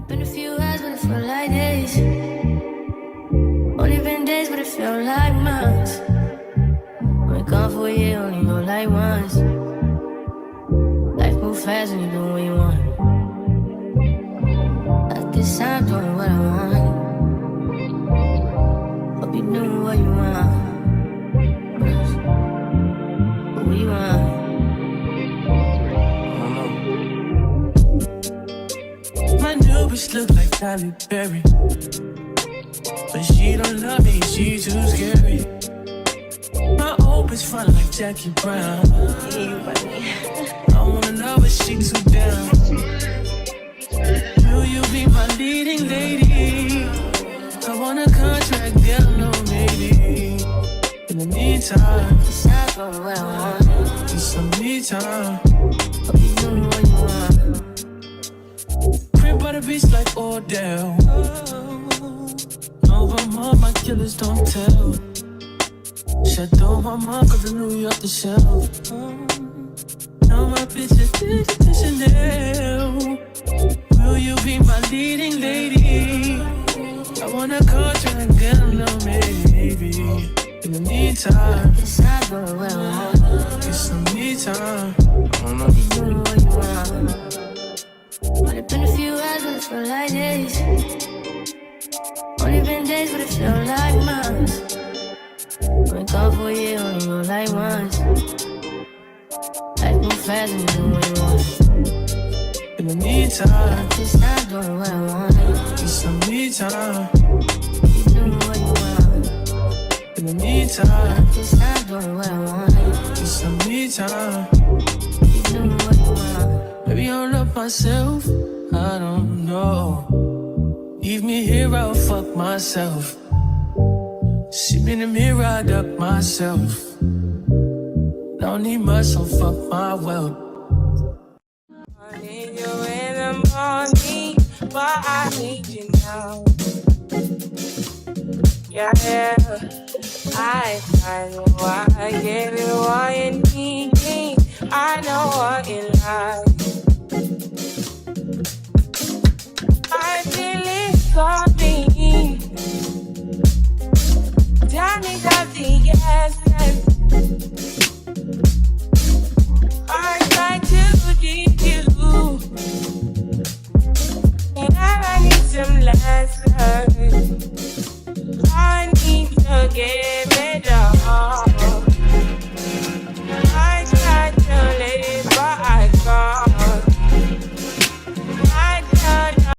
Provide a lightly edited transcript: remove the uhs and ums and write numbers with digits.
Been a few hours, but it felt like days. Only been days, but it felt like months. Been gone for a year, only go like once. Life moves fast when you do what you want. At this time, doing what I want. Hope you doing what you want. What you want? My new bitch look like Halle Berry, but she don't love me, she too scary. My old bitch front like Jackie Brown. I wanna love her, she too down. Will you be my leading lady? I want a contract, girl, no maybe. In the meantime, It's not going what I want. it's some me time. Hope you doing what you want. Crib by the beach like Odell. Over my killers don't tell. Chateau Mama, cause the New York the shelf. Now my bitch is to Chanel. Will you be my leading lady? I want a contract, girl, no maybe. In the meantime, It's not going what I want. it's some me time. Hope you doing what you want. Only been a few hours, but it felt like days. Only been days, but it felt like months. Been gone for a year, only go like once. Life moves fast when you do what you want. In the meantime, It's not doing what I want. it's some me time. You doing what you want. In the meantime, It's not doing what I want. it's some me time. You doing what you want. Maybe I love myself, I don't know. Leave me here, I'll fuck myself. See me in the mirror, I duck myself. Don't need much, so fuck my wealth. I need you in the morning, but I need you now. Yeah, I know I get it what you need. I know what you like.